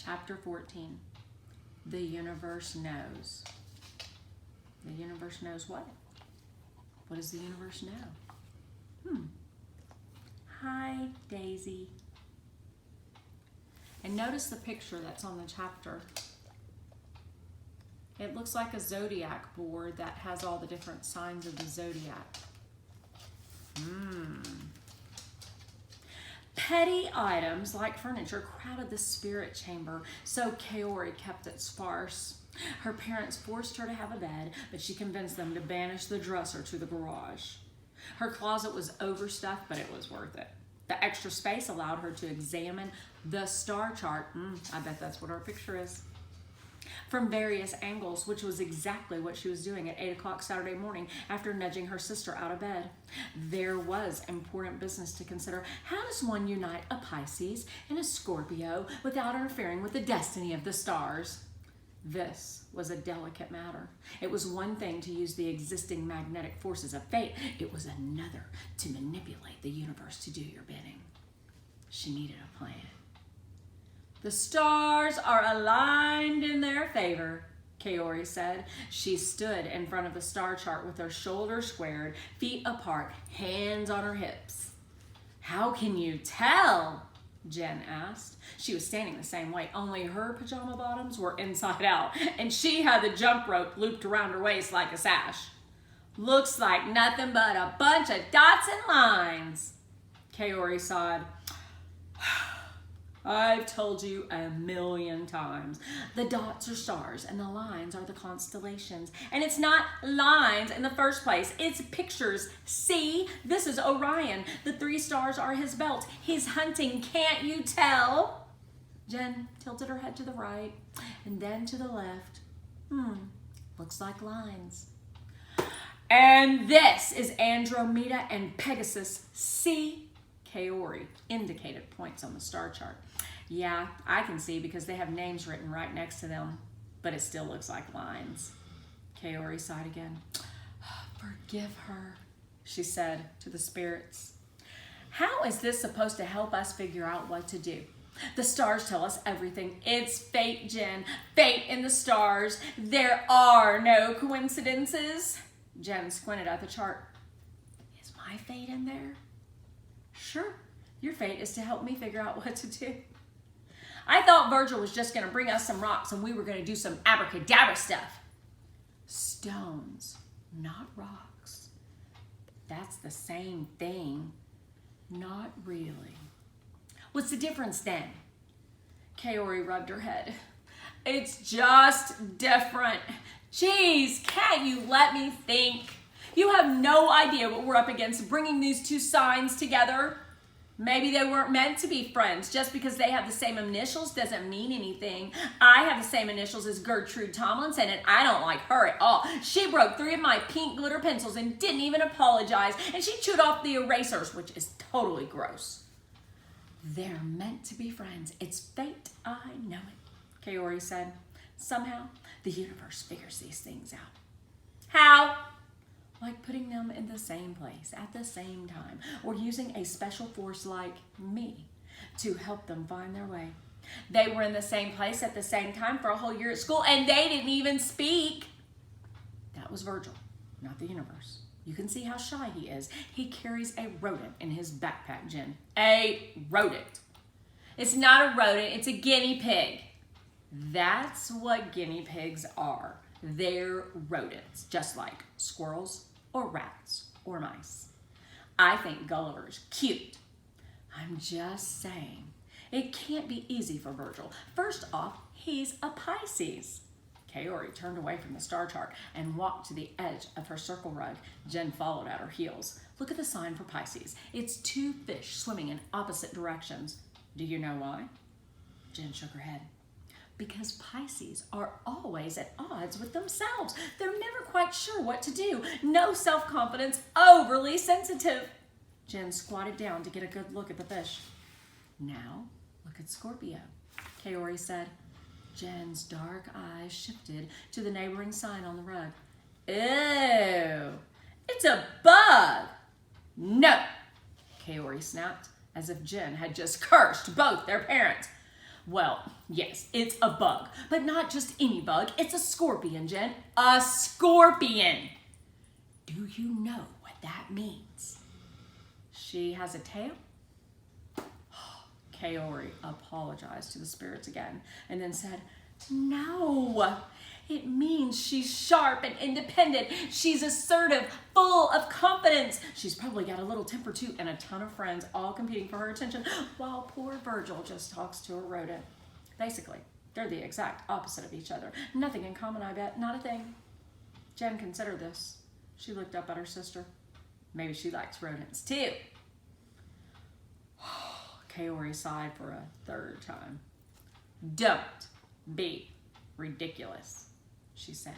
Chapter 14. The universe knows. The universe knows what? What does the universe know? Hi, Daisy. And notice the picture that's on the chapter. It looks like a zodiac board that has all the different signs of the zodiac. Petty items like furniture crowded the spirit chamber, so Kaori kept it sparse. Her parents forced her to have a bed, but she convinced them to banish the dresser to the garage. Her closet was overstuffed, but it was worth it. The extra space allowed her to examine the star chart. I bet that's what our picture is. From various angles, which was exactly what she was doing at 8 o'clock Saturday morning after nudging her sister out of bed. There was important business to consider. How does one unite a Pisces and a Scorpio without interfering with the destiny of the stars? This was a delicate matter. It was one thing to use the existing magnetic forces of fate. It was another to manipulate the universe to do your bidding. She needed a plan. The stars are aligned in their favor, Kaori said. She stood in front of the star chart with her shoulders squared, feet apart, hands on her hips. How can you tell? Jen asked. She was standing the same way, only her pajama bottoms were inside out, and she had the jump rope looped around her waist like a sash. Looks like nothing but a bunch of dots and lines. Kaori sighed. I've told you a million times. The dots are stars and the lines are the constellations. And it's not lines in the first place. It's pictures. See, this is Orion. The 3 stars are his belt. He's hunting. Can't you tell? Jen tilted her head to the right and then to the left. Looks like lines. And this is Andromeda and Pegasus. See? Kaori indicated points on the star chart. Yeah, I can see because they have names written right next to them, but it still looks like lines. Kaori sighed again. Forgive her, she said to the spirits. How is this supposed to help us figure out what to do? The stars tell us everything. It's fate, Jen. Fate in the stars. There are no coincidences. Jen squinted at the chart. Is my fate in there? Sure, your fate is to help me figure out what to do. I thought Virgil was just going to bring us some rocks and we were going to do some abracadabra stuff. Stones, not rocks. That's the same thing. Not really. What's the difference then? Kaori rubbed her head. It's just different. Jeez, can't you let me think? You have no idea what we're up against bringing these 2 signs together. Maybe they weren't meant to be friends. Just because they have the same initials doesn't mean anything. I have the same initials as Gertrude Tomlinson, and I don't like her at all. She broke 3 of my pink glitter pencils and didn't even apologize, and she chewed off the erasers, which is totally gross. They're meant to be friends. It's fate, I know it, Kaori said. Somehow, the universe figures these things out. How? Like putting them in the same place at the same time, or using a special force like me to help them find their way. They were in the same place at the same time for a whole year at school, and they didn't even speak. That was Virgil, not the universe. You can see how shy he is. He carries a rodent in his backpack, Jen. A rodent. It's not a rodent, it's a guinea pig. That's what guinea pigs are. They're rodents, just like squirrels or rats or mice. I think Gulliver's cute. I'm just saying, it can't be easy for Virgil. First off, he's a Pisces. Kaori turned away from the star chart and walked to the edge of her circle rug. Jen followed at her heels. Look at the sign for Pisces. It's 2 fish swimming in opposite directions. Do you know why? Jen shook her head. Because Pisces are always at odds with themselves. They're never quite sure what to do. No self-confidence, overly sensitive. Jen squatted down to get a good look at the fish. Now, look at Scorpio, Kaori said. Jen's dark eyes shifted to the neighboring sign on the rug. Ew, it's a bug. No, Kaori snapped, as if Jen had just cursed both their parents. Well, yes, it's a bug, but not just any bug. It's a scorpion, Jen. A scorpion. Do you know what that means? She has a tail? Kaori apologized to the spirits again and then said, no, it means she's sharp and independent. She's assertive, full of confidence. She's probably got a little temper too and a ton of friends all competing for her attention while poor Virgil just talks to a rodent. Basically, they're the exact opposite of each other. Nothing in common, I bet. Not a thing. Jen considered this. She looked up at her sister. Maybe she likes rodents too. Kaori sighed for a third time. Don't be ridiculous, she said.